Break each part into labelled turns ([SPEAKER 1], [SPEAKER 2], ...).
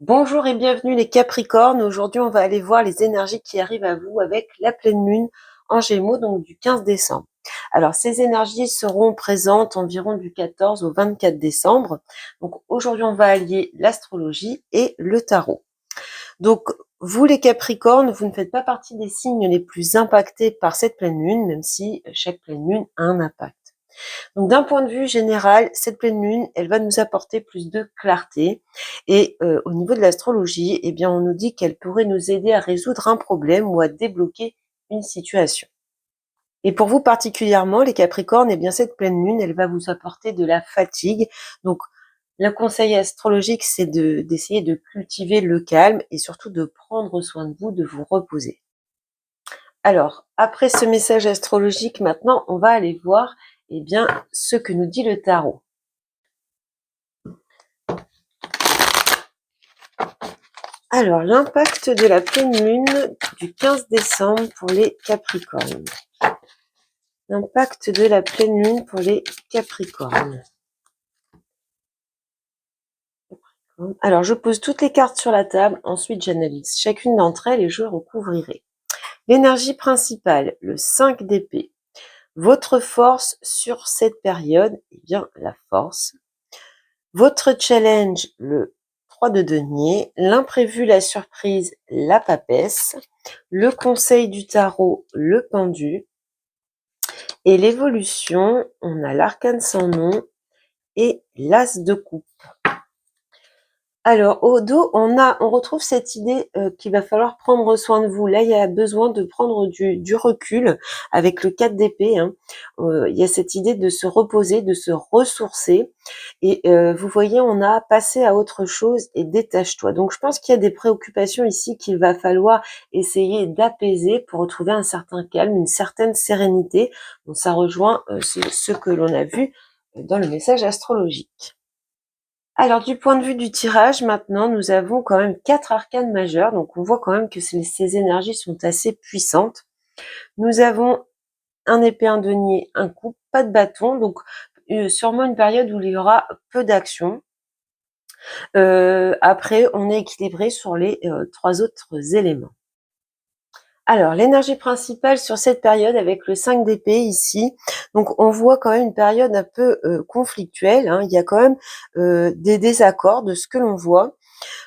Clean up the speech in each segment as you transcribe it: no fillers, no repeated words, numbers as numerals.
[SPEAKER 1] Bonjour et bienvenue les Capricornes. Aujourd'hui, on va aller voir les énergies qui arrivent à vous avec la pleine lune en Gémeaux, donc du 15 décembre. Alors, ces énergies seront présentes environ du 14 au 24 décembre. Donc, aujourd'hui, on va allier l'astrologie et le tarot. Donc, vous les Capricornes, vous ne faites pas partie des signes les plus impactés par cette pleine lune, même si chaque pleine lune a un impact. Donc d'un point de vue général, cette pleine lune, elle va nous apporter plus de clarté. Et au niveau de l'astrologie, eh bien, on nous dit qu'elle pourrait nous aider à résoudre un problème ou à débloquer une situation. Et pour vous particulièrement, les Capricornes, eh bien, cette pleine lune, elle va vous apporter de la fatigue. Donc, le conseil astrologique, c'est d'essayer de cultiver le calme et surtout de prendre soin de vous, de vous reposer. Alors, après ce message astrologique, maintenant, on va aller voir eh bien, ce que nous dit le tarot. Alors, l'impact de la pleine lune du 15 décembre pour les Capricornes. L'impact de la pleine lune pour les Capricornes. Alors, je pose toutes les cartes sur la table, ensuite j'analyse chacune d'entre elles et je recouvrirai. L'énergie principale, le 5 d'épée. Votre force sur cette période, eh bien, la force. Votre challenge, le 3 de denier. L'imprévu, la surprise, la papesse. Le conseil du tarot, le pendu. Et l'évolution, on a l'arcane sans nom et l'as de coupe. Alors, au dos, on retrouve cette idée qu'il va falloir prendre soin de vous. Là, il y a besoin de prendre du recul avec le 4 d'épée. Hein. Il y a cette idée de se reposer, de se ressourcer. Et vous voyez, on a passé à autre chose et détache-toi. Donc, je pense qu'il y a des préoccupations ici qu'il va falloir essayer d'apaiser pour retrouver un certain calme, une certaine sérénité. Donc, ça rejoint ce que l'on a vu dans le message astrologique. Alors, du point de vue du tirage, maintenant, nous avons quand même 4 arcanes majeurs. Donc, on voit quand même que ces énergies sont assez puissantes. Nous avons un épée, un denier, un coupe, pas de bâton. Donc, sûrement une période où il y aura peu d'action. Après, on est équilibré sur les 3 autres éléments. Alors, l'énergie principale sur cette période avec le 5 d'épée ici, donc on voit quand même une période un peu conflictuelle, hein. Il y a quand même des désaccords de ce que l'on voit.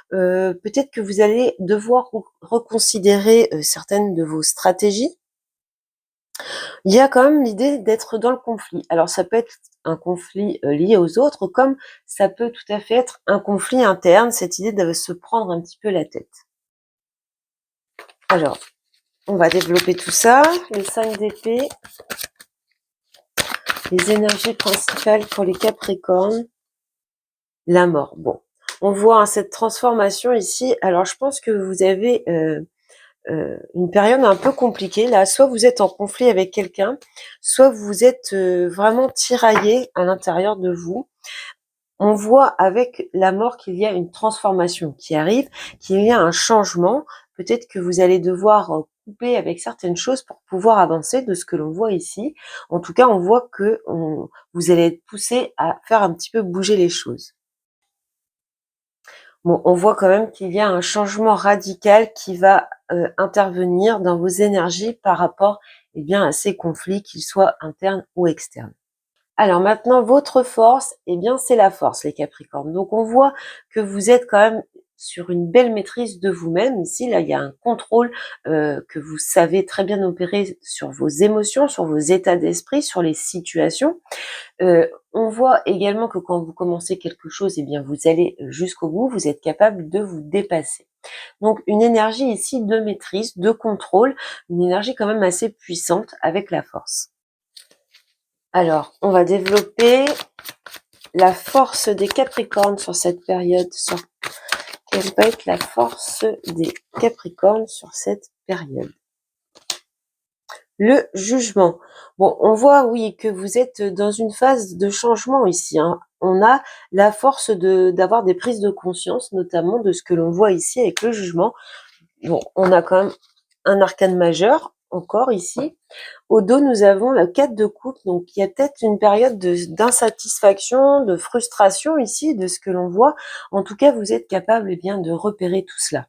[SPEAKER 1] Peut-être que vous allez devoir reconsidérer certaines de vos stratégies. Il y a quand même l'idée d'être dans le conflit. Alors ça peut être un conflit lié aux autres, comme ça peut tout à fait être un conflit interne, cette idée de se prendre un petit peu la tête. Alors, on va développer tout ça. Les 5 d'épée. Les énergies principales pour les Capricornes. La mort. Bon, on voit hein, cette transformation ici. Alors, je pense que vous avez une période un peu compliquée. Là, soit vous êtes en conflit avec quelqu'un, soit vous êtes vraiment tiraillé à l'intérieur de vous. On voit avec la mort qu'il y a une transformation qui arrive, qu'il y a un changement. Peut-être que vous allez devoir couper avec certaines choses pour pouvoir avancer de ce que l'on voit ici. En tout cas, on voit que vous allez être poussé à faire un petit peu bouger les choses. Bon, on voit quand même qu'il y a un changement radical qui va intervenir dans vos énergies par rapport eh bien, à ces conflits, qu'ils soient internes ou externes. Alors maintenant, votre force, eh bien, c'est la force, les Capricornes. Donc, on voit que vous êtes quand même sur une belle maîtrise de vous-même. Ici, là, il y a un contrôle que vous savez très bien opérer sur vos émotions, sur vos états d'esprit, sur les situations. On voit également que quand vous commencez quelque chose, eh bien, vous allez jusqu'au bout, vous êtes capable de vous dépasser. Donc, une énergie ici de maîtrise, de contrôle, une énergie quand même assez puissante avec la force. Alors, on va développer la force des Capricornes sur cette période. Quelle va être la force des Capricornes sur cette période? Le jugement. Bon, on voit, oui, que vous êtes dans une phase de changement ici. Hein. On a la force d'avoir des prises de conscience, notamment de ce que l'on voit ici avec le jugement. Bon, on a quand même un arcane majeur. encore ici. Au dos, nous avons la 4 de coupe, donc il y a peut-être une période d'insatisfaction, de frustration ici, de ce que l'on voit. En tout cas, vous êtes capable bien de repérer tout cela.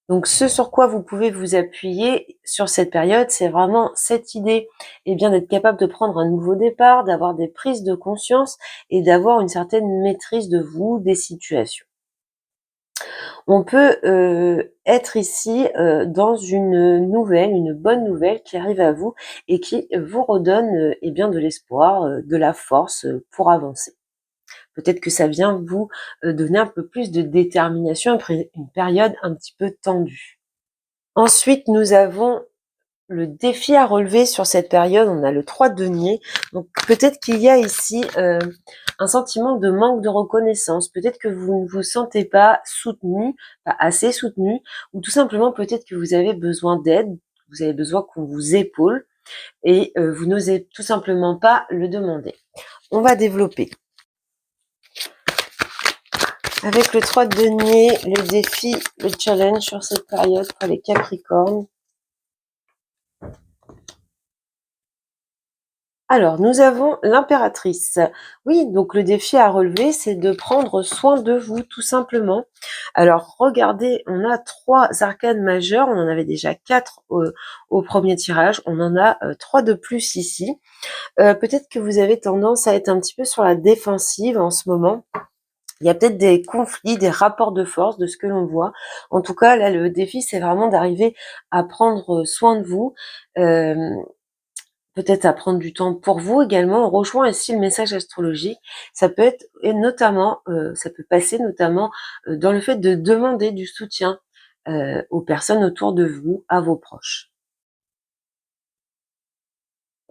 [SPEAKER 1] Donc ce sur quoi vous pouvez vous appuyer sur cette période, c'est vraiment cette idée bien d'être capable de prendre un nouveau départ, d'avoir des prises de conscience et d'avoir une certaine maîtrise de vous, des situations. On peut être ici dans une bonne nouvelle qui arrive à vous et qui vous redonne bien de l'espoir, de la force pour avancer. Peut-être que ça vient vous donner un peu plus de détermination après une période un petit peu tendue. Ensuite, nous avons le défi à relever sur cette période, on a le 3 de denier. Donc peut-être qu'il y a ici un sentiment de manque de reconnaissance. Peut-être que vous ne vous sentez pas soutenu, pas assez soutenu, ou tout simplement peut-être que vous avez besoin d'aide, vous avez besoin qu'on vous épaule et vous n'osez tout simplement pas le demander. On va développer. Avec le 3 de denier, le défi, le challenge sur cette période pour les Capricornes. Alors, nous avons l'impératrice. Oui, donc le défi à relever, c'est de prendre soin de vous, tout simplement. Alors, regardez, on a 3 arcanes majeures. On en avait déjà 4 au premier tirage. On en a 3 de plus ici. Peut-être que vous avez tendance à être un petit peu sur la défensive en ce moment. Il y a peut-être des conflits, des rapports de force de ce que l'on voit. En tout cas, là, le défi, c'est vraiment d'arriver à prendre soin de vous. Peut-être à prendre du temps pour vous également. On rejoint ici le message astrologique. Ça peut être, et notamment, ça peut passer notamment dans le fait de demander du soutien aux personnes autour de vous, à vos proches.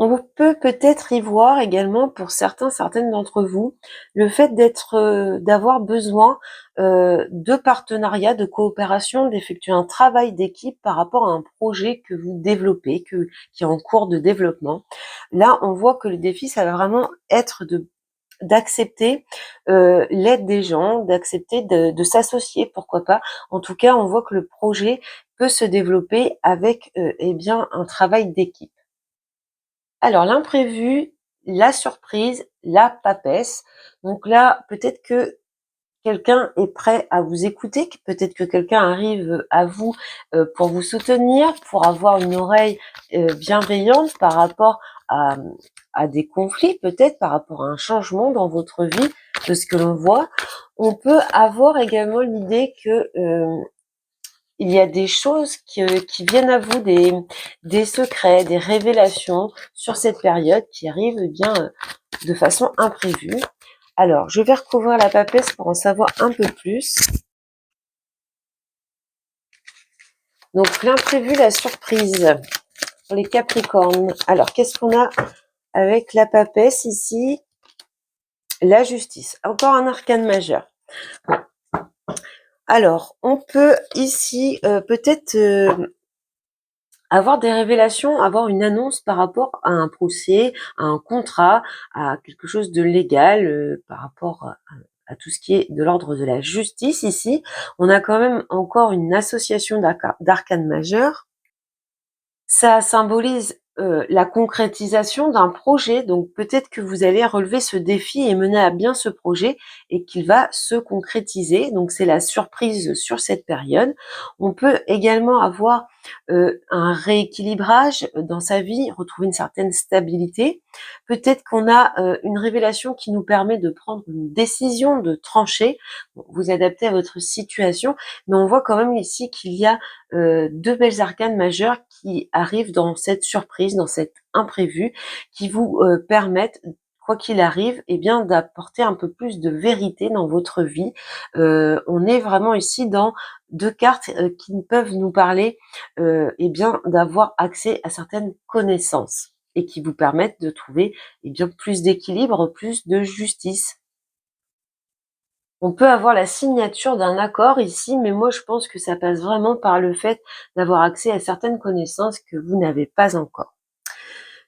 [SPEAKER 1] On peut peut-être y voir également pour certaines d'entre vous, le fait d'avoir besoin de partenariat, de coopération, d'effectuer un travail d'équipe par rapport à un projet que vous développez, qui est en cours de développement. Là, on voit que le défi, ça va vraiment être d'accepter l'aide des gens, d'accepter de s'associer, pourquoi pas. En tout cas, on voit que le projet peut se développer avec un travail d'équipe. Alors l'imprévu, la surprise, la papesse. Donc là, peut-être que quelqu'un est prêt à vous écouter, peut-être que quelqu'un arrive à vous pour vous soutenir, pour avoir une oreille bienveillante par rapport à, à des conflits, peut-être par rapport à un changement dans votre vie, de ce que l'on voit. On peut avoir également l'idée que il y a des choses qui viennent à vous, des secrets, des révélations sur cette période qui arrivent de façon imprévue. Alors, je vais recouvrir la papesse pour en savoir un peu plus. Donc, l'imprévu, la surprise pour les Capricornes. Alors, qu'est-ce qu'on a avec la papesse ici? La justice. Encore un arcane majeur. Alors, on peut ici peut-être avoir des révélations, avoir une annonce par rapport à un procès, à un contrat, à quelque chose de légal, par rapport à tout ce qui est de l'ordre de la justice ici. On a quand même encore une association d'arcanes majeures. Ça symbolise la concrétisation d'un projet, donc peut-être que vous allez relever ce défi et mener à bien ce projet et qu'il va se concrétiser. Donc c'est la surprise sur cette période. On peut également avoir un rééquilibrage dans sa vie, retrouver une certaine stabilité. Peut-être qu'on a une révélation qui nous permet de prendre une décision, de trancher, vous adapter à votre situation, mais on voit quand même ici qu'il y a 2 belles arcanes majeures qui arrivent dans cette surprise, dans cet imprévu, qui vous permettent, quoi qu'il arrive, d'apporter un peu plus de vérité dans votre vie. On est vraiment ici dans 2 cartes qui peuvent nous parler d'avoir accès à certaines connaissances et qui vous permettent de trouver plus d'équilibre, plus de justice. On peut avoir la signature d'un accord ici, mais moi je pense que ça passe vraiment par le fait d'avoir accès à certaines connaissances que vous n'avez pas encore.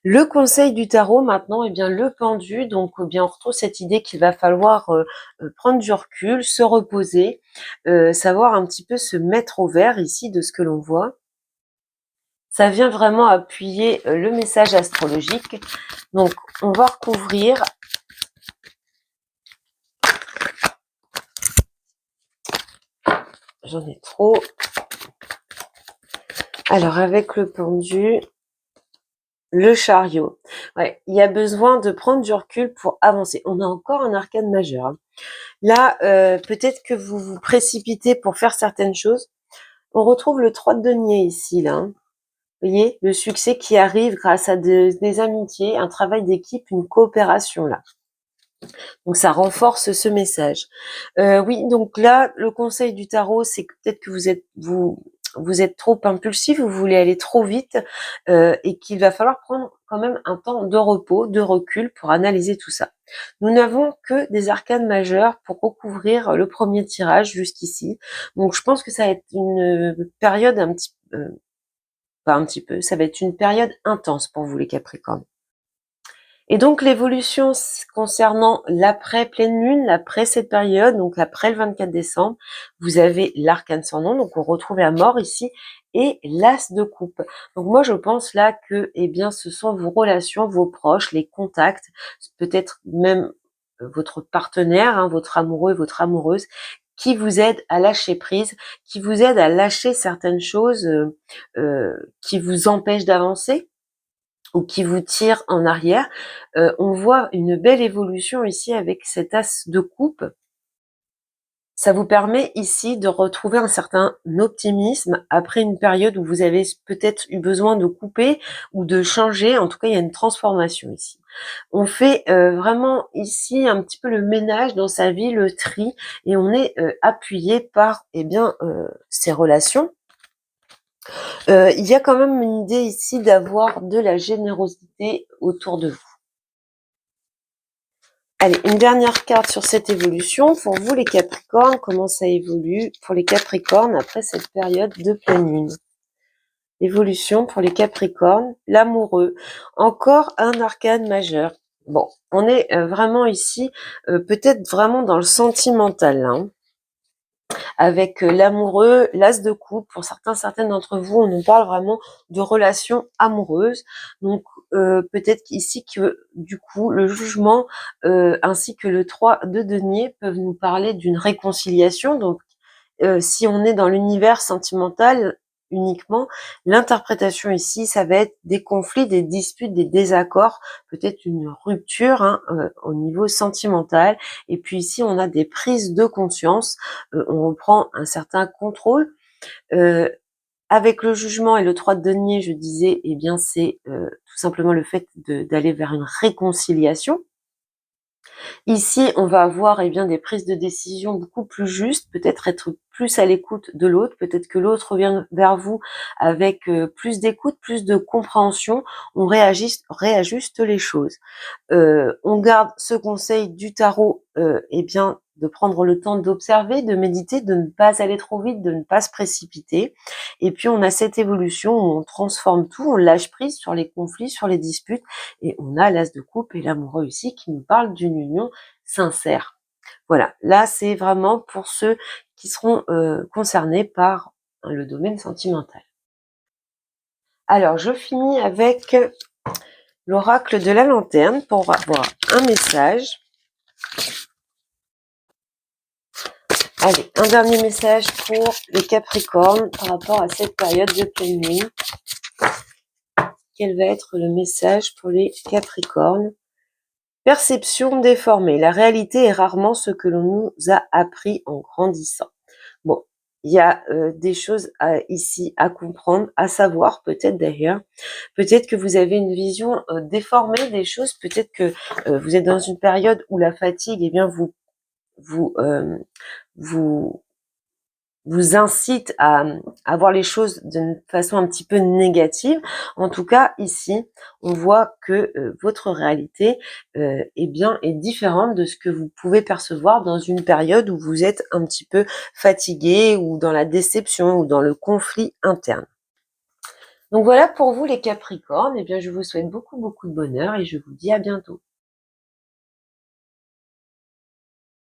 [SPEAKER 1] Le conseil du tarot maintenant, le pendu, donc on retrouve cette idée qu'il va falloir prendre du recul, se reposer, savoir un petit peu se mettre au vert ici de ce que l'on voit. Ça vient vraiment appuyer le message astrologique. Donc, on va recouvrir. J'en ai trop. Alors, avec le pendu, le chariot. Ouais, il y a besoin de prendre du recul pour avancer. On a encore un arcane majeur, hein. Là, peut-être que vous vous précipitez pour faire certaines choses. On retrouve le 3 de denier ici, là, hein. Vous voyez, le succès qui arrive grâce à des amitiés, un travail d'équipe, une coopération, là. Donc, ça renforce ce message. Oui, donc là, le conseil du tarot, c'est que peut-être que vous êtes trop impulsif, vous voulez aller trop vite, et qu'il va falloir prendre quand même un temps de repos, de recul pour analyser tout ça. Nous n'avons que des arcanes majeures pour recouvrir le premier tirage jusqu'ici. Donc je pense que ça va être une période pas un petit peu, ça va être une période intense pour vous les Capricornes. Et donc l'évolution concernant l'après pleine lune, l'après cette période, donc après le 24 décembre, vous avez l'arcane sans nom, donc on retrouve la mort ici, et l'as de coupe. Donc moi je pense là que eh bien ce sont vos relations, vos proches, les contacts, peut-être même votre partenaire, hein, votre amoureux et votre amoureuse, qui vous aident à lâcher prise, qui vous aident à lâcher certaines choses qui vous empêchent d'avancer ou qui vous tire en arrière. On voit une belle évolution ici avec cet as de coupe. Ça vous permet ici de retrouver un certain optimisme après une période où vous avez peut-être eu besoin de couper ou de changer. En tout cas, il y a une transformation ici. On fait vraiment ici un petit peu le ménage dans sa vie, le tri, et on est appuyé par ces relations. Il y a quand même une idée ici d'avoir de la générosité autour de vous. Allez, une dernière carte sur cette évolution. Pour vous, les Capricornes, comment ça évolue pour les Capricornes après cette période de pleine lune? Évolution pour les Capricornes, l'amoureux. Encore un arcane majeur. Bon, on est vraiment ici, peut-être vraiment dans le sentimental, hein, avec l'amoureux, l'as de coupe. Pour certaines d'entre vous, on nous parle vraiment de relations amoureuses. Donc, peut-être ici que du coup, le jugement ainsi que le 3 de denier peuvent nous parler d'une réconciliation. Donc, si on est dans l'univers sentimental uniquement, l'interprétation ici, ça va être des conflits, des disputes, des désaccords, peut-être une rupture, hein, au niveau sentimental. Et puis ici, on a des prises de conscience, on reprend un certain contrôle. Avec le jugement et le 3 de denier, je disais, eh bien c'est tout simplement le fait d'aller vers une réconciliation. Ici, on va avoir eh bien, des prises de décision beaucoup plus justes, peut-être être plus à l'écoute de l'autre, peut-être que l'autre revient vers vous avec plus d'écoute, plus de compréhension, on réajuste les choses. On garde ce conseil du tarot, eh bien, de prendre le temps d'observer, de méditer, de ne pas aller trop vite, de ne pas se précipiter. Et puis on a cette évolution où on transforme tout, on lâche prise sur les conflits, sur les disputes, et on a l'as de coupe et l'amoureux ici qui nous parle d'une union sincère. Voilà, là c'est vraiment pour ceux qui seront concernés par le domaine sentimental. Alors je finis avec l'oracle de la lanterne pour avoir un message. Allez, un dernier message pour les Capricornes par rapport à cette période de pleine lune. Quel va être le message pour les Capricornes? Perception déformée. La réalité est rarement ce que l'on nous a appris en grandissant. Bon, il y a des choses ici à comprendre, à savoir peut-être d'ailleurs. Peut-être que vous avez une vision déformée des choses. Peut-être que vous êtes dans une période où la fatigue, eh bien, vous vous incite à voir les choses d'une façon un petit peu négative. En tout cas, ici, on voit que votre réalité eh bien, est différente de ce que vous pouvez percevoir dans une période où vous êtes un petit peu fatigué ou dans la déception ou dans le conflit interne. Donc voilà pour vous les Capricornes. Eh bien, je vous souhaite beaucoup de bonheur et je vous dis à bientôt.